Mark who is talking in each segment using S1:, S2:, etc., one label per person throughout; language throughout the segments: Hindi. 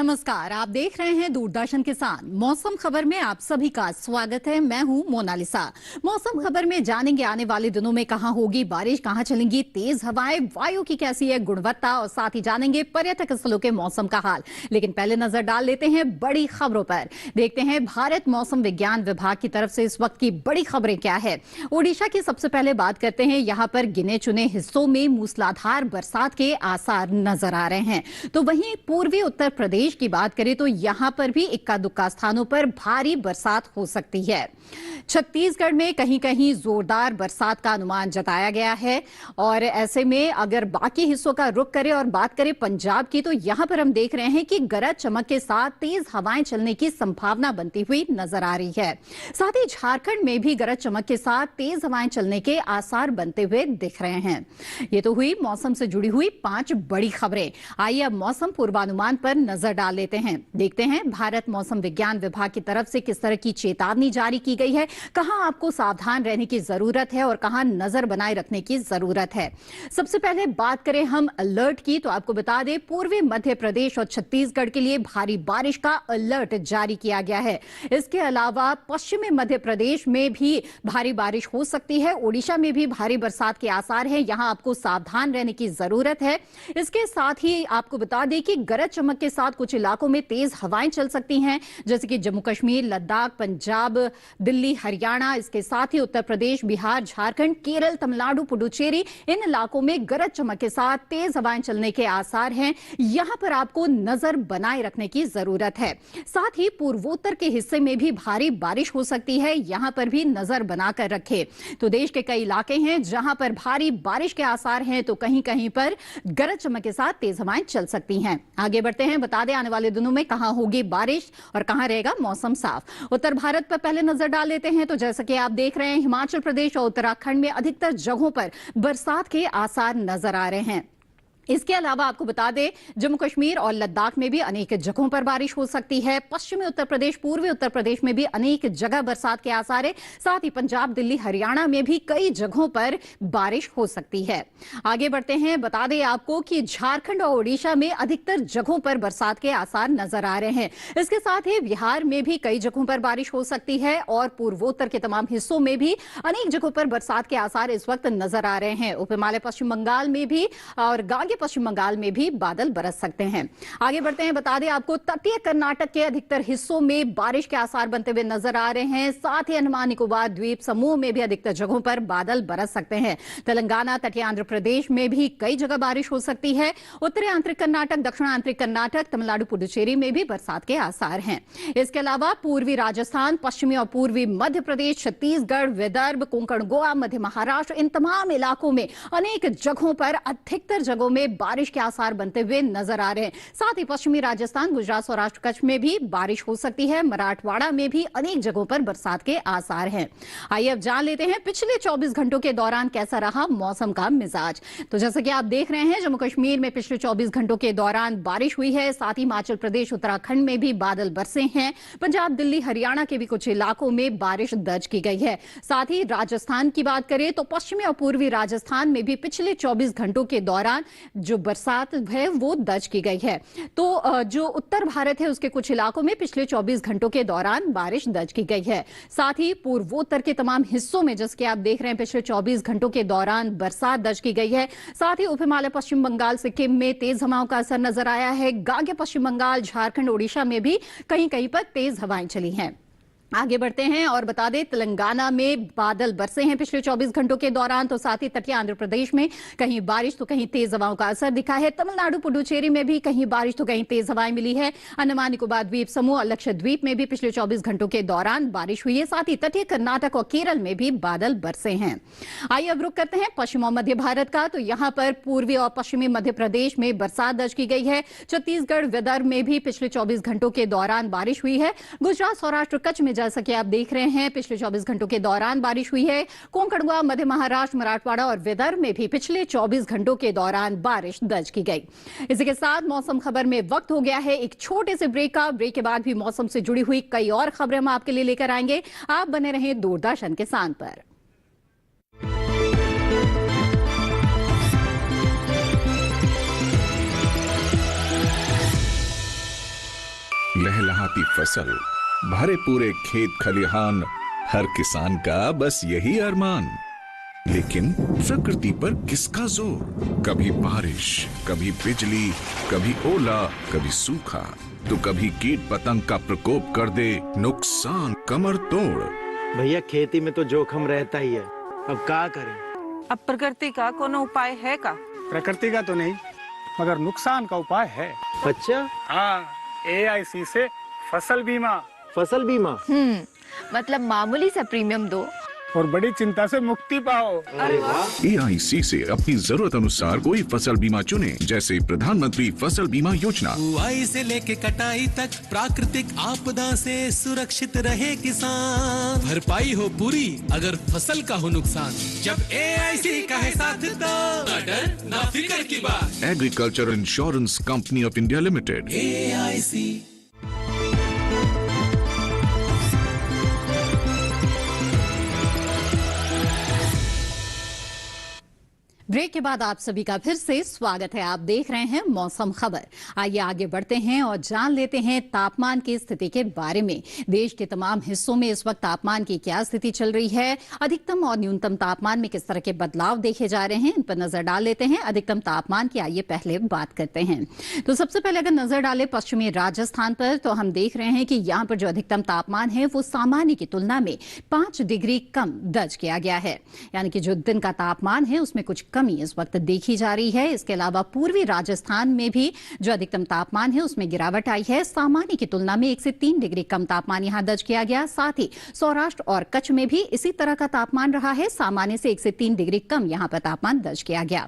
S1: नमस्कार, आप देख रहे हैं दूरदर्शन किसान। मौसम खबर में आप सभी का स्वागत है। मैं हूं मोनालिसा। मौसम खबर में जानेंगे आने वाले दिनों में कहां होगी बारिश, कहां चलेंगी तेज हवाएं, वायु की कैसी है गुणवत्ता, और साथ ही जानेंगे पर्यटक स्थलों के मौसम का हाल। लेकिन पहले नजर डाल लेते हैं बड़ी खबरों पर। देखते हैं भारत मौसम विज्ञान विभाग की तरफ से इस वक्त की बड़ी खबरें क्या है। ओडिशा की सबसे पहले बात करते हैं। यहाँ पर गिने चुने हिस्सों में मूसलाधार बरसात के आसार नजर आ रहे हैं। तो वहीं पूर्वी उत्तर प्रदेश की बात करें तो यहां पर भी इक्का दुक्का स्थानों पर भारी बरसात हो सकती है। छत्तीसगढ़ में कहीं कहीं जोरदार बरसात का अनुमान जताया गया है। और ऐसे में अगर बाकी हिस्सों का रुख करें और बात करें पंजाब की, तो यहां पर हम देख रहे हैं कि गरज चमक के साथ तेज हवाएं चलने की संभावना बनती हुई नजर आ रही है। साथ ही झारखंड में भी गरज चमक के साथ तेज हवाएं चलने के आसार बनते हुए दिख रहे हैं। ये तो हुई मौसम से जुड़ी हुई 5 बड़ी खबरें। आइए अब मौसम पूर्वानुमान पर नजर डाल लेते हैं। देखते हैं भारत मौसम विज्ञान विभाग की तरफ से किस तरह की चेतावनी जारी की गई है, कहां आपको सावधान रहने की जरूरत है और कहां नजर बनाए रखने की जरूरत है। सबसे पहले बात करें हम अलर्ट की, तो आपको बता दें पूर्वी मध्य प्रदेश और छत्तीसगढ़ के लिए भारी बारिश का अलर्ट जारी किया गया है। इसके अलावा पश्चिमी मध्य प्रदेश में भी भारी बारिश हो सकती है। ओडिशा में भी भारी बरसात के आसार हैं, यहां आपको सावधान रहने की जरूरत है। इसके साथ ही आपको बता दें कि गरज चमक के साथ कुछ इलाकों में तेज हवाएं चल सकती हैं, जैसे कि जम्मू कश्मीर, लद्दाख, पंजाब, दिल्ली, हरियाणा। इसके साथ ही उत्तर प्रदेश, बिहार, झारखंड, केरल, तमिलनाडु, पुडुचेरी, इन इलाकों में गरज चमक के साथ तेज हवाएं चलने के आसार हैं। यहां पर आपको नजर बनाए रखने की जरूरत है। साथ ही पूर्वोत्तर के हिस्से में भी भारी बारिश हो सकती है, यहां पर भी नजर बनाकर रखें। तो देश के कई इलाके हैं जहां पर भारी बारिश के आसार हैं, तो कहीं कहीं पर गरज चमक के साथ तेज हवाएं चल सकती हैं। आगे बढ़ते हैं, बता दें आने वाले दिनों में कहां होगी बारिश और कहां रहेगा मौसम साफ। उत्तर भारत पर पहले नजर डाल लेते हैं। तो जैसा कि आप देख रहे हैं, हिमाचल प्रदेश और उत्तराखंड में अधिकतर जगहों पर बरसात के आसार नजर आ रहे हैं। इसके अलावा आपको बता दें जम्मू कश्मीर और लद्दाख में भी अनेक जगहों पर बारिश हो सकती है। पश्चिमी उत्तर प्रदेश, पूर्वी उत्तर प्रदेश में भी अनेक जगह बरसात के आसार है। साथ ही पंजाब, दिल्ली, हरियाणा में भी कई जगहों पर बारिश हो सकती है। आगे बढ़ते हैं, बता दें आपको कि झारखंड और ओडिशा में अधिकतर जगहों पर बरसात के आसार नजर आ रहे हैं। इसके साथ ही बिहार में भी कई जगहों पर बारिश हो सकती है और पूर्वोत्तर के तमाम हिस्सों में भी अनेक जगहों पर बरसात के आसार इस वक्त नजर आ रहे हैं। उप हिमालय पश्चिम बंगाल में भी और गांगे पश्चिम बंगाल में भी बादल बरस सकते हैं। आगे बढ़ते हैं, बता दें आपको तटीय कर्नाटक के अधिकतर हिस्सों में बारिश के आसार बनते हुए नजर आ रहे हैं। साथ ही अंडमान निकोबार द्वीप समूह में भी अधिकतर जगहों पर बादल बरस सकते हैं। तेलंगाना, तटीय आंध्र प्रदेश में भी कई जगह बारिश हो सकती है। उत्तरी आंतरिक कर्नाटक, दक्षिण आंतरिक कर्नाटक, तमिलनाडु, पुडुचेरी में भी बरसात के आसार हैं। इसके अलावा पूर्वी राजस्थान, पश्चिमी और पूर्वी मध्य प्रदेश, छत्तीसगढ़, विदर्भ, कोंकण, गोवा, मध्य महाराष्ट्र, इन तमाम इलाकों में अनेक जगहों पर अधिकतर जगहों में बारिश के आसार बनते हुए नजर आ रहे हैं। साथ ही पश्चिमी राजस्थान, गुजरात, सौराष्ट्र, कच्छ में भी बारिश हो सकती है। मराठवाड़ा में भी अनेक जगहों पर बरसात के आसार हैं। आइए अब जान लेते हैं पिछले 24 घंटों के दौरान कैसा रहा मौसम का मिजाज। तो जैसा कि आप देख रहे हैं, जम्मू कश्मीर में पिछले 24 घंटों के दौरान बारिश हुई है। साथ ही हिमाचल प्रदेश, उत्तराखंड में भी बादल बरसे हैं। पंजाब, दिल्ली, हरियाणा के भी कुछ इलाकों में बारिश दर्ज की गई है। साथ ही राजस्थान की बात करें तो पश्चिमी और पूर्वी राजस्थान में भी पिछले 24 घंटों के दौरान जो बरसात है वो दर्ज की गई है। तो जो उत्तर भारत है उसके कुछ इलाकों में पिछले 24 घंटों के दौरान बारिश दर्ज की गई है। साथ ही पूर्वोत्तर के तमाम हिस्सों में जैसे कि आप देख रहे हैं पिछले 24 घंटों के दौरान बरसात दर्ज की गई है। साथ ही उप हिमालय पश्चिम बंगाल, सिक्किम में तेज हवाओं का असर नजर आया है। गागे पश्चिम बंगाल, झारखंड, ओडिशा में भी कहीं कहीं पर तेज हवाएं चली हैं। आगे बढ़ते हैं और बता दें तेलंगाना में बादल बरसे हैं पिछले 24 घंटों के दौरान। तो साथ ही तटीय आंध्र प्रदेश में कहीं बारिश तो कहीं तेज हवाओं का असर दिखा है। तमिलनाडु, पुडुचेरी में भी कहीं बारिश तो कहीं तेज हवाएं मिली है। अंडमान निकोबार द्वीप समूह और लक्षद्वीप में भी पिछले 24 घंटों के दौरान बारिश हुई है। साथ ही तटीय कर्नाटक और केरल में भी बादल बरसे हैं। आइए अब रुक करते हैं पश्चिम और मध्य भारत का। तो यहां पर पूर्वी और पश्चिमी मध्य प्रदेश में बरसात दर्ज की गई है। छत्तीसगढ़, विदर्भ में भी पिछले 24 घंटों के दौरान बारिश हुई है। गुजरात, सौराष्ट्र, कच्छ में जैसा कि आप देख रहे हैं पिछले 24 घंटों के दौरान बारिश हुई है। कोंकण, गोवा, मध्य महाराष्ट्र, मराठवाड़ा और विदर्भ में भी पिछले 24 घंटों के दौरान बारिश दर्ज की गई। इसी के साथ मौसम खबर में वक्त हो गया है एक छोटे से ब्रेक का। ब्रेक के बाद भी मौसम से जुड़ी हुई कई और खबरें हम आपके लिए लेकर आएंगे। आप बने रहें दूरदर्शन किसान पर।
S2: लहलहाती फसल, भरे पूरे खेत खलिहान, हर किसान का बस यही अरमान। लेकिन प्रकृति पर किसका जोर? कभी बारिश, कभी बिजली, कभी ओला, कभी सूखा, तो कभी कीट पतंग का प्रकोप कर दे नुकसान कमर तोड़।
S3: भैया खेती में तो जोखम रहता ही है, अब क्या करें?
S4: अब प्रकृति का कोनो उपाय है का?
S5: प्रकृति का तो नहीं, मगर नुकसान का उपाय है।
S3: अच्छा,
S5: हाँ, AIC से फसल बीमा।
S3: फसल बीमा?
S6: मतलब मामूली सा प्रीमियम दो
S5: और बड़ी चिंता से मुक्ति पाओ।
S3: अरे वाह!
S2: AIC से अपनी जरूरत अनुसार कोई फसल बीमा चुने, जैसे प्रधानमंत्री फसल बीमा योजना।
S7: बुआई से लेके कटाई तक प्राकृतिक आपदा से सुरक्षित रहे किसान। भरपाई हो पूरी अगर फसल का हो नुकसान, जब AIC का है साथ तो ना डर ना फिक्र की बात।
S2: Agriculture insurance company of India limited,
S7: AIC।
S1: ब्रेक के बाद आप सभी का फिर से स्वागत है। आप देख रहे हैं मौसम खबर। आइए आगे बढ़ते हैं और जान लेते हैं तापमान की स्थिति के बारे में। देश के तमाम हिस्सों में इस वक्त तापमान की क्या स्थिति चल रही है, अधिकतम और न्यूनतम तापमान में किस तरह के बदलाव देखे जा रहे हैं, इन पर नजर डाल लेते हैं। अधिकतम तापमान की आइए पहले बात करते हैं। तो सबसे पहले अगर नजर डालें पश्चिमी राजस्थान पर, तो हम देख रहे हैं कि यहाँ पर जो अधिकतम तापमान है वो सामान्य की तुलना में 5 डिग्री कम दर्ज किया गया है, यानी कि जो दिन का तापमान है उसमें कुछ कमी इस वक्त देखी जा रही है। इसके अलावा पूर्वी राजस्थान में भी जो अधिकतम तापमान है उसमें गिरावट आई है, सामान्य की तुलना में 1 से 3 डिग्री कम तापमान यहां दर्ज किया गया। साथ ही सौराष्ट्र और कच्छ में भी इसी तरह का तापमान रहा है, सामान्य से 1 से 3 डिग्री कम यहां पर तापमान दर्ज किया गया।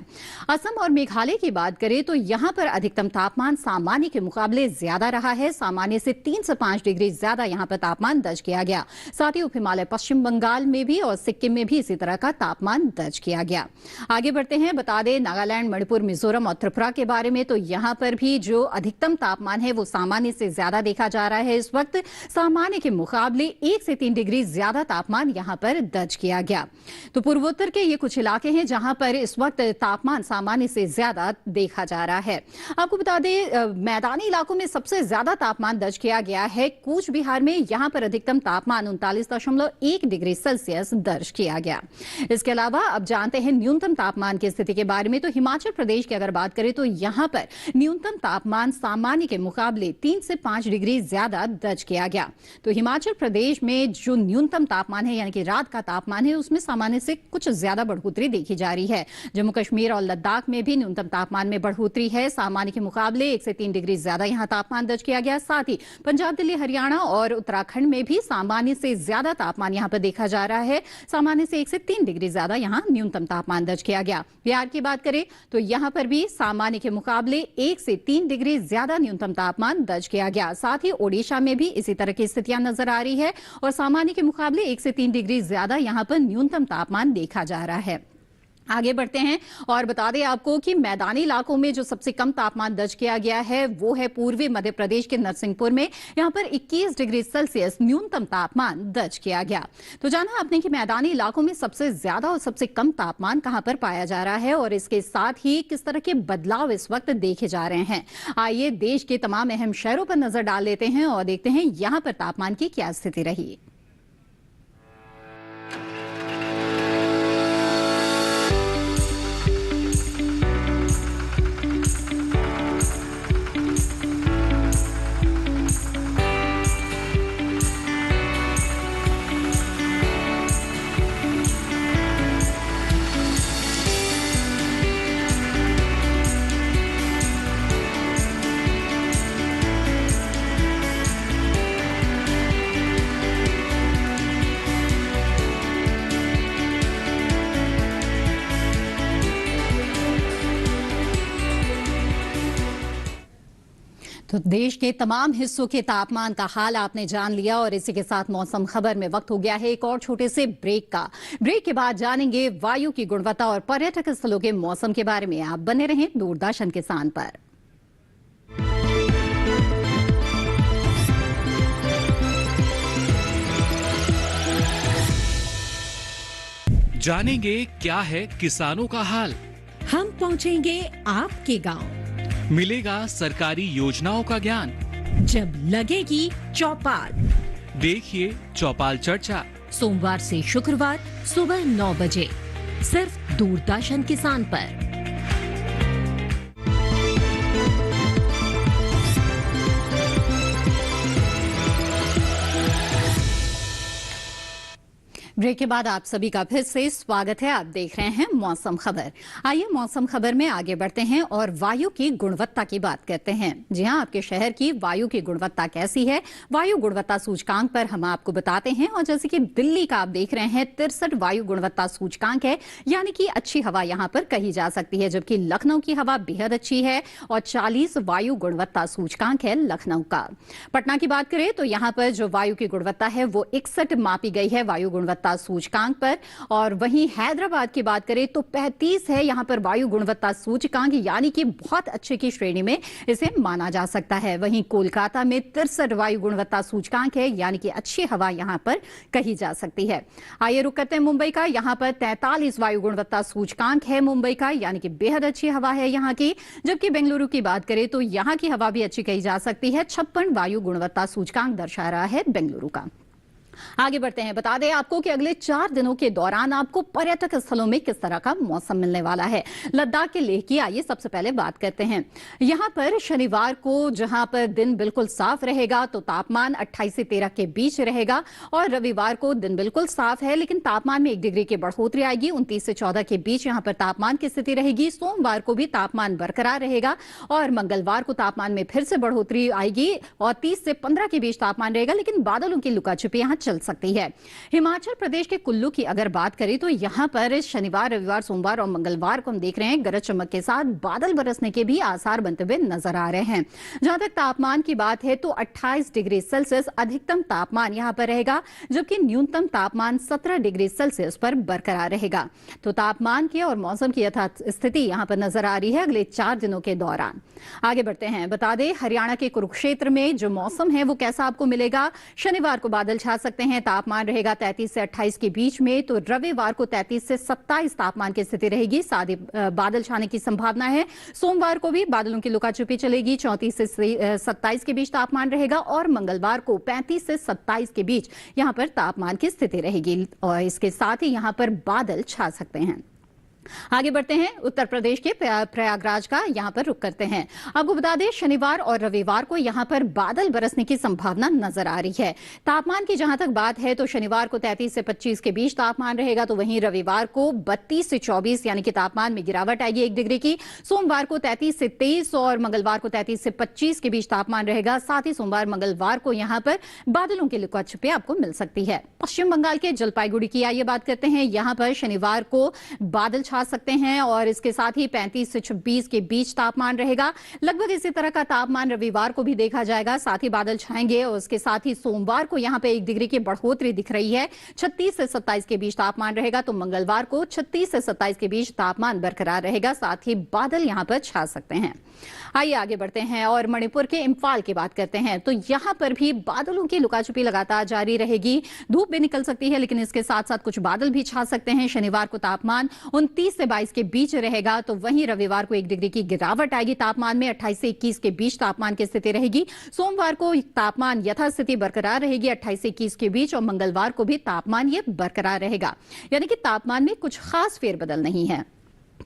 S1: असम और मेघालय की बात करें तो यहां पर अधिकतम तापमान सामान्य के मुकाबले ज्यादा रहा है, सामान्य से 3 से 5 डिग्री ज्यादा यहां पर तापमान दर्ज किया गया। साथ ही उप हिमालय पश्चिम बंगाल में भी और सिक्किम में भी इसी तरह का तापमान दर्ज किया गया। आगे बढ़ते हैं, बता दें नागालैंड, मणिपुर, मिजोरम और त्रिपुरा के बारे में, तो यहां पर भी जो अधिकतम तापमान है वो सामान्य से ज्यादा देखा जा रहा है। इस वक्त सामान्य के मुकाबले 1 से 3 डिग्री ज्यादा तापमान यहां पर दर्ज किया गया। तो पूर्वोत्तर के ये कुछ इलाके हैं जहां पर इस वक्त तापमान सामान्य से ज्यादा देखा जा रहा है। आपको बता दें मैदानी इलाकों में सबसे ज्यादा तापमान दर्ज किया गया है कूच बिहार में, यहां पर अधिकतम तापमान 39.1 डिग्री सेल्सियस दर्ज किया गया। इसके अलावा अब जानते हैं न्यूनतम तापमान की स्थिति के बारे में। तो हिमाचल प्रदेश की अगर बात करें तो यहां पर न्यूनतम तापमान सामान्य के मुकाबले 3 से 5 डिग्री ज्यादा दर्ज किया गया। तो हिमाचल प्रदेश में जो न्यूनतम तापमान है यानी कि रात का तापमान है उसमें सामान्य से कुछ ज्यादा बढ़ोतरी देखी जा रही है। जम्मू कश्मीर और लद्दाख में भी न्यूनतम तापमान में बढ़ोतरी है, सामान्य के मुकाबले 1 से 3 डिग्री ज्यादा यहां तापमान दर्ज किया गया। साथ ही पंजाब, दिल्ली, हरियाणा और उत्तराखंड में भी सामान्य से ज्यादा तापमान यहां पर देखा जा रहा है, सामान्य से 1 से 3 डिग्री ज्यादा यहां न्यूनतम तापमान दर्ज किया गया। बिहार की बात करें तो यहां पर भी सामान्य के मुकाबले 1 से 3 डिग्री ज्यादा न्यूनतम तापमान दर्ज किया गया। साथ ही ओडिशा में भी इसी तरह की स्थितियां नजर आ रही है और सामान्य के मुकाबले 1 से 3 डिग्री ज्यादा यहां पर न्यूनतम तापमान देखा जा रहा है। आगे बढ़ते हैं और बता दें आपको कि मैदानी इलाकों में जो सबसे कम तापमान दर्ज किया गया है वो है पूर्वी मध्य प्रदेश के नरसिंहपुर में, यहां पर 21 डिग्री सेल्सियस न्यूनतम तापमान दर्ज किया गया। तो जाना आपने कि मैदानी इलाकों में सबसे ज्यादा और सबसे कम तापमान कहां पर पाया जा रहा है और इसके साथ ही किस तरह के बदलाव इस वक्त देखे जा रहे हैं। आइए देश के तमाम अहम शहरों पर नजर डाल लेते हैं और देखते हैं यहां पर तापमान की क्या स्थिति रही। तो देश के तमाम हिस्सों के तापमान का हाल आपने जान लिया और इसी के साथ मौसम खबर में वक्त हो गया है एक और छोटे से ब्रेक का। ब्रेक के बाद जानेंगे वायु की गुणवत्ता और पर्यटक स्थलों के मौसम के बारे में। आप बने रहें दूरदर्शन किसान पर।
S7: जानेंगे क्या है किसानों का हाल,
S8: हम पहुंचेंगे आपके गांव,
S7: मिलेगा सरकारी योजनाओं का ज्ञान,
S8: जब लगेगी चौपाल।
S7: देखिए चौपाल चर्चा
S8: सोमवार से शुक्रवार सुबह 9 बजे सिर्फ दूरदर्शन किसान पर।
S1: ब्रेक के बाद आप सभी का फिर से स्वागत है। आप देख रहे हैं मौसम खबर। आइए मौसम खबर में आगे बढ़ते हैं और वायु की गुणवत्ता की बात करते हैं। जी हां, आपके शहर की वायु की गुणवत्ता कैसी है, वायु गुणवत्ता सूचकांक पर हम आपको बताते हैं। और जैसे कि दिल्ली का आप देख रहे हैं 63 वायु गुणवत्ता सूचकांक है, यानी कि अच्छी हवा यहां पर कही जा सकती है। जबकि लखनऊ की हवा बेहद अच्छी है और 40 वायु गुणवत्ता सूचकांक है लखनऊ का। पटना की बात करें तो यहां पर जो वायु की गुणवत्ता है वो 61 मापी गई है वायु गुणवत्ता सूचकांक पर। और वहीं हैदराबाद की बात करें तो 35 है यहां पर वायु गुणवत्ता सूचकांक, यानी कि बहुत अच्छे की श्रेणी में इसे माना जा सकता है। वहीं कोलकाता में 63 वायु गुणवत्ता सूचकांक है, यानी कि अच्छी हवा यहां पर कही जा सकती है। आइए रुक करते हैं मुंबई का। यहां पर 43 वायु गुणवत्ता सूचकांक है मुंबई का, यानी कि बेहद अच्छी हवा है यहां की। जबकि बेंगलुरु की बात करें तो यहां की हवा भी अच्छी कही जा सकती है। 56 वायु गुणवत्ता सूचकांक दर्शा रहा है बेंगलुरु का। आगे बढ़ते हैं। बता दें आपको कि अगले 4 दिनों के दौरान आपको पर्यटक स्थलों में किस तरह का मौसम मिलने वाला है। लद्दाख के लेह की आइए सबसे पहले बात करते हैं। यहां पर शनिवार को जहां पर दिन बिल्कुल साफ रहेगा तो तापमान 28 से 13 के बीच रहेगा। और रविवार को दिन बिल्कुल साफ है लेकिन तापमान में 1 डिग्री की बढ़ोतरी आएगी। 29 से 14 के बीच यहां पर तापमान की स्थिति रहेगी। सोमवार को भी तापमान बरकरार रहेगा और मंगलवार को तापमान में फिर से बढ़ोतरी आएगी और 30 से 15 के बीच तापमान रहेगा, लेकिन बादलों की लुकाछुपी यहां चल सकती है। हिमाचल प्रदेश के कुल्लू की अगर बात करें तो यहां पर शनिवार, रविवार, सोमवार और मंगलवार को हम देख रहे हैं गरज चमक के साथ बादल बरसने के भी आसार बनते हुए नजर आ रहे हैं। जहां तक तापमान की बात है तो 28 डिग्री सेल्सियस अधिकतम तापमान यहां पर रहेगा, जबकि न्यूनतम तापमान 17 डिग्री सेल्सियस पर बरकरार रहेगा। तो तापमान की और मौसम की यथार्थ स्थिति यहां पर नजर आ रही है अगले 4 दिनों के दौरान। आगे बढ़ते हैं। बता दें हरियाणा के कुरुक्षेत्र में जो मौसम है वो कैसा आपको मिलेगा। शनिवार को बादल छा सकते हैं, तापमान रहेगा 33 से 28 के बीच में। तो रविवार को 33 से 27 तापमान की स्थिति रहेगी, साथ ही बादल छाने की संभावना है। सोमवार को भी बादलों की लुकाछुपी चलेगी, 34 से 27 के बीच तापमान रहेगा। और मंगलवार को 35 से 27 के बीच यहां पर तापमान की स्थिति रहेगी और इसके साथ ही यहां पर बादल छा सकते हैं। आगे बढ़ते हैं। उत्तर प्रदेश के प्रयागराज का यहां पर रुक करते हैं। आपको बता दें शनिवार और रविवार को यहां पर बादल बरसने की संभावना नजर आ रही है। तापमान की जहां तक बात है तो शनिवार को 33 से 25 के बीच तापमान रहेगा, तो वहीं रविवार को 32 से 24 यानी कि तापमान में गिरावट आएगी 1 डिग्री की। सोमवार को 33 से 23 और मंगलवार को 33 से 25 के बीच तापमान रहेगा। साथ ही सोमवार मंगलवार को यहां पर बादलों की लुकाछुपी आपको मिल सकती है। पश्चिम बंगाल के जलपाईगुड़ी की आइए बात करते हैं। यहां पर शनिवार को बादल छा सकते हैं और इसके साथ ही 35 से 26 के बीच तापमान रहेगा। लगभग इसी तरह का तापमान रविवार को भी देखा जाएगा, साथ ही बादल छाएंगे और उसके साथ ही सोमवार को यहां पे 1 डिग्री की बढ़ोतरी दिख रही है। 36 से 27 के बीच तापमान रहेगा, तो मंगलवार को 36 से 27 के बीच तापमान बरकरार रहेगा, साथ ही बादल यहां पर छा सकते हैं। आइए आगे बढ़ते हैं और मणिपुर के इम्फाल की बात करते हैं। तो यहां पर भी बादलों की लुकाछुपी लगातार जारी रहेगी। धूप भी निकल सकती है लेकिन इसके साथ साथ कुछ बादल भी छा सकते हैं। शनिवार को तापमान 29 से 22 के बीच रहेगा, तो वहीं रविवार को 1 डिग्री की गिरावट आएगी तापमान में। 28 से 21 के बीच तापमान की स्थिति रहेगी। सोमवार को तापमान यथास्थिति बरकरार रहेगी 28 से 21 के बीच और मंगलवार को भी तापमान ये बरकरार रहेगा, यानी कि तापमान में कुछ खास फेरबदल नहीं है।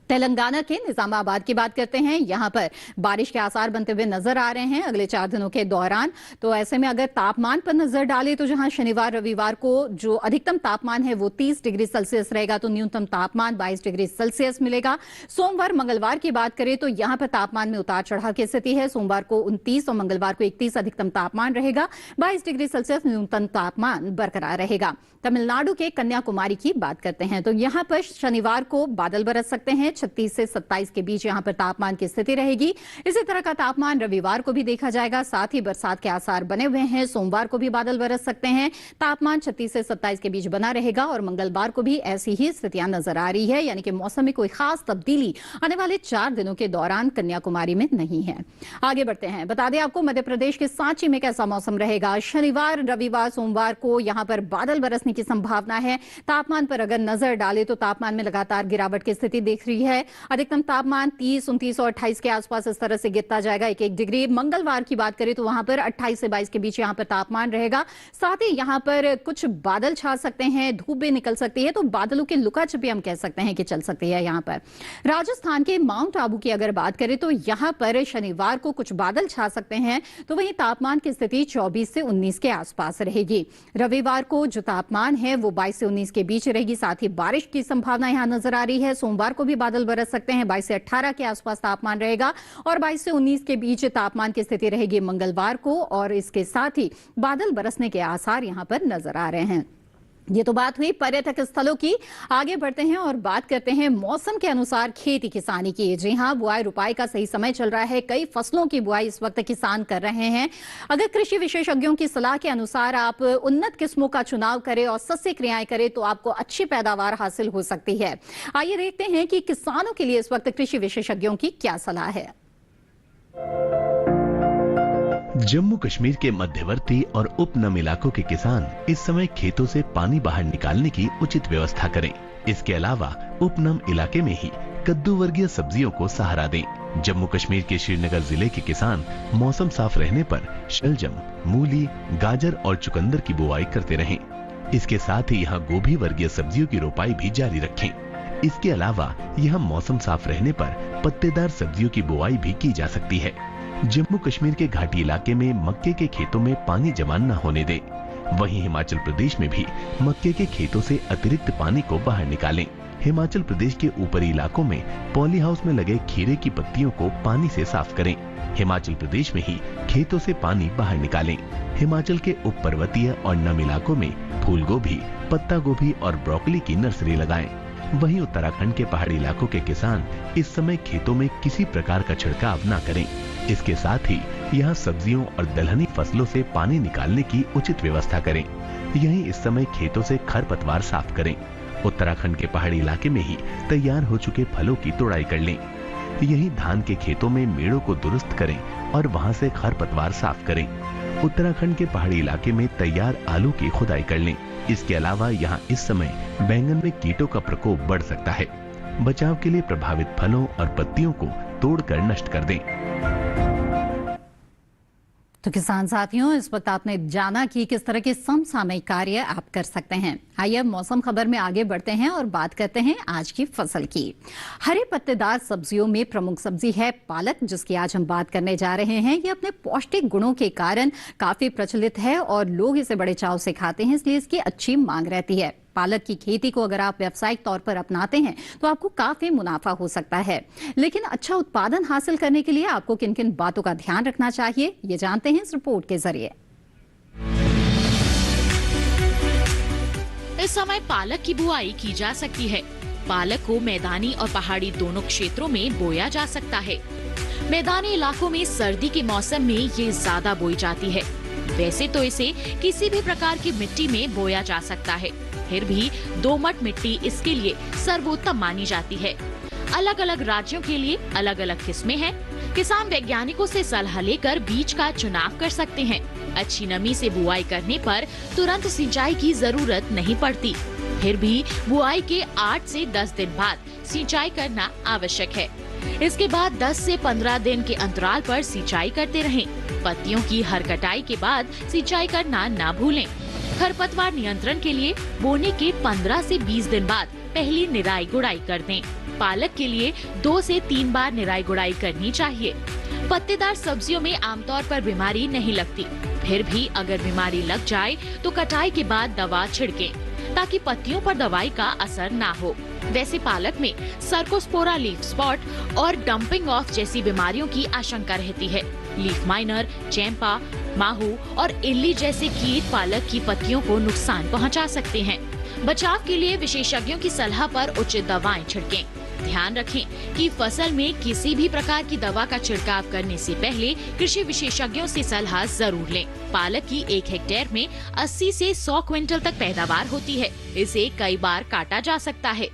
S1: तेलंगाना के निजामाबाद की बात करते हैं। यहां पर बारिश के आसार बनते हुए नजर आ रहे हैं अगले 4 दिनों के दौरान। तो ऐसे में अगर तापमान पर नजर डालें तो जहां शनिवार रविवार को जो अधिकतम तापमान है वो 30 डिग्री सेल्सियस रहेगा, तो न्यूनतम तापमान 22 डिग्री सेल्सियस मिलेगा। सोमवार मंगलवार की बात करें तो यहां पर तापमान में उतार चढ़ाव की स्थिति है। सोमवार को 29 और मंगलवार को 31 अधिकतम तापमान रहेगा, 22 डिग्री सेल्सियस न्यूनतम तापमान बरकरार रहेगा। तमिलनाडु के कन्याकुमारी की बात करते हैं तो यहां पर शनिवार को बादल बरस सकते हैं। 36 से 27 के बीच यहां पर तापमान की स्थिति रहेगी। इसी तरह का तापमान रविवार को भी देखा जाएगा, साथ ही बरसात के आसार बने हुए हैं। सोमवार को भी बादल बरस सकते हैं। तापमान 36 से 27 के बीच बना रहेगा और मंगलवार को भी ऐसी ही स्थितियां नजर आ रही है, यानी कि मौसम में कोई खास तब्दीली आने वाले 4 दिनों के दौरान कन्याकुमारी में नहीं है। आगे बढ़ते हैं। बता दें आपको मध्य प्रदेश के सांची में कैसा मौसम रहेगा। शनिवार रविवार सोमवार को यहां पर बादल बरसने की संभावना है। तापमान पर अगर नजर डाले तो तापमान में लगातार गिरावट की स्थिति दिख रही है। अधिकतम तापमान 30, 29 और 28 के आसपास इस तरह से गिरता जाएगा, 1-1 डिग्री। मंगलवार की बात करें तो वहां पर 28 से 22 के बीच यहाँ पर तापमान रहेगा। साथ ही यहाँ पर कुछ बादल छा सकते हैं, धूप भी निकल सकती है, तो बादलों की लुका छिपी हम कह सकते हैं कि चल सकती है। यहाँ पर राजस्थान के माउंट आबू की अगर बात करें तो यहाँ पर शनिवार को कुछ बादल छा सकते हैं, तो वहीं तापमान की स्थिति 24 से 19 के आसपास रहेगी। रविवार को जो तापमान है वो 22 से 19 के बीच रहेगी। साथ ही बारिश की संभावना यहां नजर आ रही है। सोमवार को भी बादल बरस सकते हैं, 22 से 18 के आसपास तापमान रहेगा और 22 से 19 के बीच तापमान की स्थिति रहेगी मंगलवार को, और इसके साथ ही बादल बरसने के आसार यहां पर नजर आ रहे हैं। ये तो बात हुई पर्यटक स्थलों की। आगे बढ़ते हैं और बात करते हैं मौसम के अनुसार खेती किसानी की। जी हां, बुआई रुपाई का सही समय चल रहा है। कई फसलों की बुआई इस वक्त किसान कर रहे हैं। अगर कृषि विशेषज्ञों की सलाह के अनुसार आप उन्नत किस्मों का चुनाव करें और सस्ती क्रियाएं करें तो आपको अच्छी पैदावार हासिल हो सकती है। आइए देखते हैं कि किसानों के लिए इस वक्त कृषि विशेषज्ञों की क्या सलाह है।
S9: जम्मू कश्मीर के मध्यवर्ती और उपनम इलाकों के किसान इस समय खेतों से पानी बाहर निकालने की उचित व्यवस्था करें। इसके अलावा उपनम इलाके में ही कद्दू वर्गीय सब्जियों को सहारा दें। जम्मू कश्मीर के श्रीनगर जिले के किसान मौसम साफ रहने पर शलजम, मूली, गाजर और चुकंदर की बुआई करते रहें। इसके साथ ही यहाँ गोभी वर्गीय सब्जियों की रोपाई भी जारी रखें। इसके अलावा यहाँ मौसम साफ रहने पर पत्तेदार सब्जियों की बुआई भी की जा सकती है। जम्मू कश्मीर के घाटी इलाके में मक्के के खेतों में पानी जमा न होने दें। वहीं हिमाचल प्रदेश में भी मक्के के खेतों से अतिरिक्त पानी को बाहर निकालें। हिमाचल प्रदेश के ऊपरी इलाकों में पॉली हाउस में लगे खीरे की पत्तियों को पानी से साफ करें। हिमाचल प्रदेश में ही खेतों से पानी बाहर निकालें। हिमाचल के उप पर्वतीय और नम इलाकों में फूल गोभी, पत्ता गोभी और ब्रोकली की नर्सरी लगाएं। वहीं उत्तराखंड के पहाड़ी इलाकों के किसान इस समय खेतों में किसी प्रकार का छिड़काव न करें। इसके साथ ही यहाँ सब्जियों और दलहनी फसलों से पानी निकालने की उचित व्यवस्था करें। यहीं इस समय खेतों से खरपतवार साफ करें। उत्तराखंड के पहाड़ी इलाके में ही तैयार हो चुके फलों की तोड़ाई कर लें। यहीं धान के खेतों में मेड़ों को दुरुस्त करें और वहां से खरपतवार साफ करें। उत्तराखंड के पहाड़ी इलाके में तैयार आलू की खुदाई कर लें। इसके अलावा यहाँ इस समय बैंगन में कीटों का प्रकोप बढ़ सकता है। बचाव के लिए प्रभावित फलों और पत्तियों को तोड़कर नष्ट कर दें।
S1: तो किसान साथियों, इस वक्त आपने जाना कि किस तरह के समसामयिक कार्य आप कर सकते हैं। आइए अब मौसम खबर में आगे बढ़ते हैं और बात करते हैं आज की फसल की। हरे पत्तेदार सब्जियों में प्रमुख सब्जी है पालक, जिसकी आज हम बात करने जा रहे हैं। ये अपने पौष्टिक गुणों के कारण काफी प्रचलित है और लोग इसे बड़े चाव से खाते हैं, इसलिए इसकी अच्छी मांग रहती है। पालक की खेती को अगर आप व्यावसायिक तौर पर अपनाते हैं तो आपको काफी मुनाफा हो सकता है। लेकिन अच्छा उत्पादन हासिल करने के लिए आपको किन किन बातों का ध्यान रखना चाहिए, ये जानते हैं इस रिपोर्ट के जरिए।
S10: इस समय पालक की बुआई की जा सकती है। पालक को मैदानी और पहाड़ी दोनों क्षेत्रों में बोया जा सकता है। मैदानी इलाकों में सर्दी के मौसम में ये ज्यादा बोई जाती है। वैसे तो इसे किसी भी प्रकार की मिट्टी में बोया जा सकता है, फिर भी दोमट मिट्टी इसके लिए सर्वोत्तम मानी जाती है। अलग अलग राज्यों के लिए अलग अलग किस्में हैं। किसान वैज्ञानिकों से सलाह लेकर बीज का चुनाव कर सकते हैं। अच्छी नमी से बुआई करने पर तुरंत सिंचाई की जरूरत नहीं पड़ती। फिर भी बुआई के 8 से 10 दिन बाद सिंचाई करना आवश्यक है। इसके बाद 10 से 15 दिन के अंतराल पर सिंचाई करते रहें। पत्तियों की हर कटाई के बाद सिंचाई करना ना भूलें। खरपतवार नियंत्रण के लिए बोने के 15 से 20 दिन बाद पहली निराई गुड़ाई कर दें। पालक के लिए 2 से 3 बार निराई गुड़ाई करनी चाहिए। पत्तेदार सब्जियों में आमतौर पर बीमारी नहीं लगती, फिर भी अगर बीमारी लग जाए तो कटाई के बाद दवा छिड़कें, ताकि पत्तियों पर दवाई का असर ना हो। वैसे पालक में सर्कोस्पोरा लीफ स्पॉट और डंपिंग ऑफ जैसी बीमारियों की आशंका रहती है। लीफ माइनर, चैंपा, माहू और इल्ली जैसे कीट पालक की पत्तियों को नुकसान पहुंचा सकते हैं। बचाव के लिए विशेषज्ञों की सलाह पर उचित दवाएं छिड़कें। ध्यान रखें कि फसल में किसी भी प्रकार की दवा का छिड़काव करने से पहले कृषि विशेषज्ञों से सलाह जरूर लें। पालक की 1 हेक्टेयर में 80 से 100 क्विंटल तक पैदावार होती है। इसे कई बार काटा जा सकता है।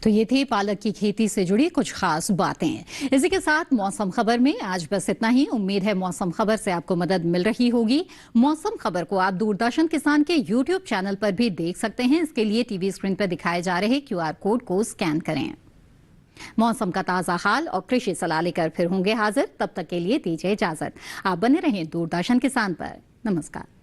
S1: तो ये थी पालक की खेती से जुड़ी कुछ खास बातें। इसी के साथ मौसम खबर में आज बस इतना ही। उम्मीद है मौसम खबर से आपको मदद मिल रही होगी। मौसम खबर को आप दूरदर्शन किसान के YouTube चैनल पर भी देख सकते हैं। इसके लिए टीवी स्क्रीन पर दिखाए जा रहे QR कोड को स्कैन करें। मौसम का ताजा हाल और कृषि सलाह लेकर फिर होंगे हाजिर। तब तक के लिए दीजिए इजाजत। आप बने रहें दूरदर्शन किसान पर। नमस्कार।